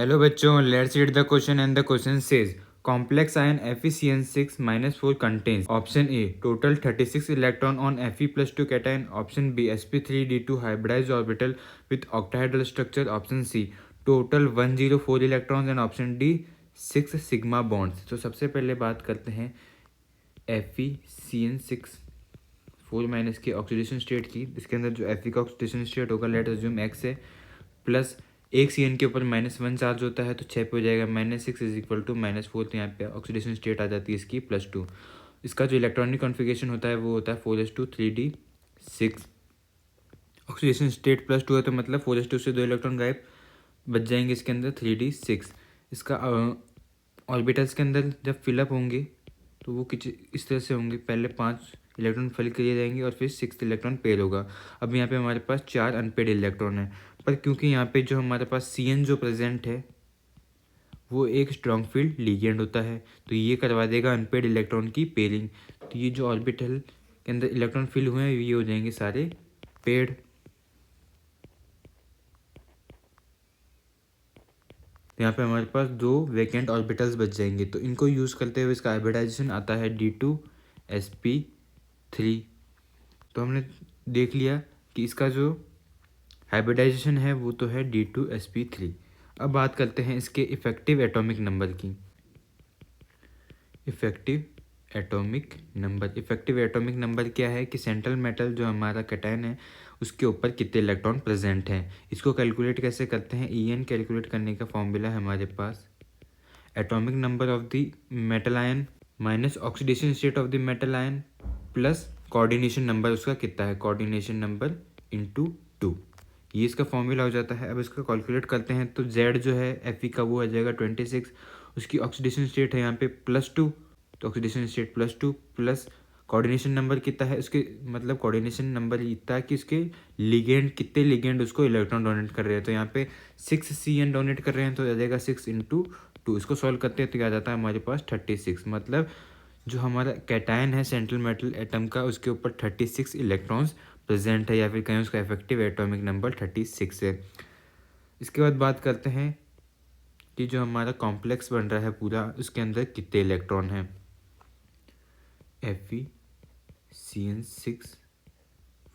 Hello बच्चों, let's read the question and the question says complex ion FeCN6 -4 contains option A total 36 electron on Fe plus 2 cation, option B sp3d2 hybridized orbital with octahedral structure, option C total 104 electrons and option D 6 sigma bonds। तो सबसे पहले बात करते हैं FeCN6 4 minus के oxidation state की। इसके अंदर जो Fe का ऑक्सीडेशन स्टेट होगा लेट अज्यूम x है, प्लस एक सी एन के ऊपर -1 चार्ज होता है तो 6 पे हो जाएगा -6 इज इक्वल टू -4। तो यहाँ पे ऑक्सीडेशन स्टेट आ जाती है इसकी +2। इसका जो इलेक्ट्रॉनिक कॉन्फ़िगरेशन होता है वो होता है 4s2 3d6। ऑक्सीडेशन स्टेट +2 है तो मतलब 4s2 से 2 इलेक्ट्रॉन गायब, बच जाएंगे इसके अंदर 3d6। इसका ऑर्बिटल्स के अंदर जब फिलअप होंगे तो वो कुछ इस तरह से होंगे, पहले 5 इलेक्ट्रॉन फिल किए जाएंगे और फिर 6th इलेक्ट्रॉन पेड होगा। अब यहाँ पे हमारे पास 4 अनपेड इलेक्ट्रॉन है, पर क्योंकि यहाँ पे जो हमारे पास Cn जो प्रेजेंट है वो एक स्ट्रॉन्ग फील्ड लीगेंड होता है, तो ये करवा देगा अनपेड इलेक्ट्रॉन की पेयरिंग। तो ये जो ऑर्बिटल के अंदर इलेक्ट्रॉन फिल हुए हैं ये हो जाएंगे सारे पेड। यहाँ पे हमारे पास 2 वैकेंट ऑर्बिटल्स बच जाएंगे, तो इनको यूज़ करते हुए इसका हाइब्रिडाइजेशन आता है D2sp3। तो हमने देख लिया कि इसका जो हाइब्रिडाइजेशन है वो तो है D2sp3। अब बात करते हैं इसके इफ़ेक्टिव एटॉमिक नंबर की। इफ़ेक्टिव एटॉमिक नंबर क्या है कि सेंट्रल मेटल जो हमारा कैटायन है उसके ऊपर कितने इलेक्ट्रॉन प्रेजेंट हैं। इसको कैलकुलेट कैसे करते हैं, En कैलकुलेट करने का फॉर्मूला है हमारे पास atomic number of the metal ion minus oxidation state of the metal ion plus coordination number उसका कितना है, कोऑर्डिनेशन नंबर इंटू 2। ये इसका फॉर्मूला हो जाता है। अब इसका कैलकुलेट करते हैं तो Z जो है Fe का वो आ जाएगा 26, उसकी ऑक्सीडेशन स्टेट है यहाँ पे +2, तो oxidation state +2 plus coordination number कितना है उसके, मतलब कोऑर्डिनेशन नंबर इतना है कि उसके लिगेंड कितने लिगेंड उसको इलेक्ट्रॉन डोनेट कर रहे हैं। तो यहाँ पे 6 Cn डोनेट कर रहे हैं तो आ जाएगा 6 × 2। इसको सॉल्व करते हैं तो आ जाता है हमारे पास 36। मतलब जो हमारा कैटायन है सेंट्रल मेटल एटम का उसके ऊपर 36 इलेक्ट्रॉन्स प्रेजेंट है, या फिर कहें उसका इफेक्टिव एटॉमिक नंबर 36 है। इसके बाद बात करते हैं कि जो हमारा कॉम्प्लेक्स बन रहा है पूरा उसके अंदर कितने इलेक्ट्रॉन हैं। FeCN6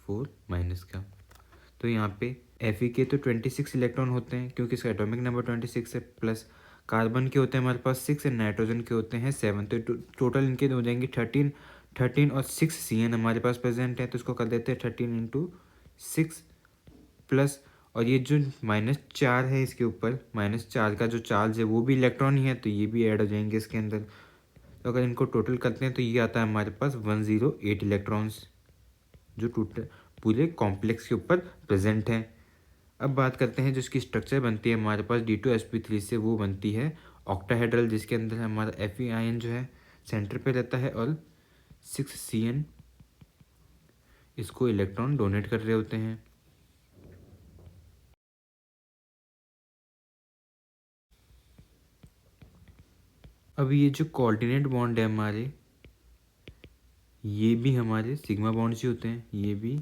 4 माइनस का, तो यहाँ पे Fe के तो 26 इलेक्ट्रॉन होते हैं क्योंकि इसका एटॉमिक नंबर 26 है, प्लस कार्बन के होते हैं हमारे पास 6 एंड नाइट्रोजन के होते हैं 7, तो टोटल इनके हो जाएंगे 13 और 6 Cn हमारे पास प्रेजेंट है तो इसको कर देते हैं 13 × 6 प्लस, और ये जो -4 है इसके ऊपर -4 का जो चार्ज है वो भी इलेक्ट्रॉन ही है तो ये भी ऐड हो जाएंगे इसके अंदर। तो अगर इनको टोटल करते हैं तो ये आता है हमारे पास 108 इलेक्ट्रॉन्स जो टोटल पूरे कॉम्प्लेक्स के ऊपर प्रेजेंट हैं। अब बात करते हैं जो इसकी स्ट्रक्चर बनती है हमारे पास D2sp3 से, वो बनती है ऑक्टाहेड्रल, जिसके अंदर हमारा Fe आयन जो है सेंटर पे रहता है और 6 Cn इसको इलेक्ट्रॉन डोनेट कर रहे होते हैं। अब ये जो कोऑर्डिनेट बॉन्ड है हमारे, ये भी हमारे सिग्मा बॉन्ड्स ही होते हैं। ये भी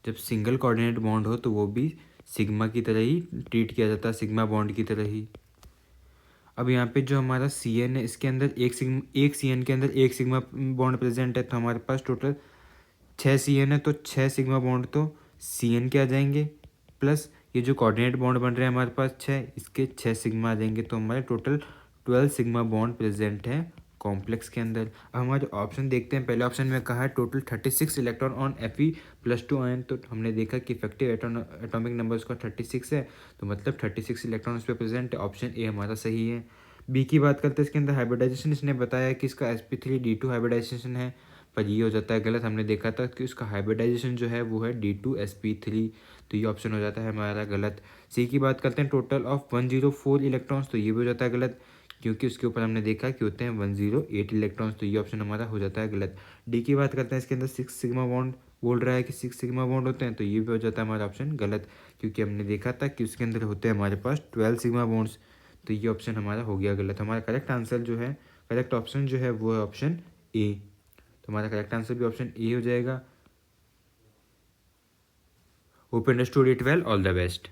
जब सिंगल कोऑर्डिनेट बॉन्ड हो तो वो भी सिग्मा की तरह ही ट्रीट किया जाता है, सिग्मा बॉन्ड की तरह ही। अब यहाँ पे जो हमारा Cn है इसके अंदर एक Cn के अंदर एक सिग्मा बॉन्ड प्रेजेंट है, तो हमारे पास टोटल 6 Cn है तो 6 सिग्मा बॉन्ड तो Cn के आ जाएंगे, प्लस ये जो कोऑर्डिनेट बॉन्ड बन रहे हैं हमारे पास 6, इसके 6 सिग्मा आ जाएंगे, तो हमारे टोटल 12 सिग्मा बॉन्ड प्रेजेंट है कॉम्प्लेक्स के अंदर। अब हमारे ऑप्शन देखते हैं। पहले ऑप्शन में कहा है total 36 electron on Fe+2 ion, तो हमने देखा कि इफेक्टिव एटॉमिक नंबर उसका 36 है, तो मतलब 36 इलेक्ट्रॉन उस पर प्रेजेंट है। ऑप्शन ए हमारा सही है। बी की बात करते हैं, इसके अंदर हाइब्रिडाइजेशन इसने बताया कि इसका sp3d2 हाइब्रिडाइजेशन है, पर ये हो जाता है गलत। हमने देखा था कि उसका हाइब्रिडाइजेशन जो है वो है D2sp3, तो ये ऑप्शन हो जाता है हमारा गलत। सी की बात करते हैं टोटल ऑफ 104 इलेक्ट्रॉन्स, तो ये भी हो जाता है गलत क्योंकि उसके ऊपर हमने देखा कि होते हैं 108 इलेक्ट्रॉन्स, तो ये ऑप्शन हमारा हो जाता है गलत। डी की बात करते हैं, इसके अंदर 6 सिग्मा बॉन्ड बोल रहा है कि 6 सिग्मा बॉन्ड होते हैं, तो ये भी हो जाता है हमारा ऑप्शन गलत क्योंकि हमने देखा था कि उसके अंदर होते हैं हमारे पास 12 सिग्मा बॉन्ड्स, तो ये ऑप्शन हमारा हो गया गलत। हमारा करेक्ट आंसर जो है, करेक्ट ऑप्शन जो है वो है ऑप्शन ए, तो हमारा करेक्ट आंसर भी ऑप्शन ए हो जाएगा। Hope understood it well, all the best.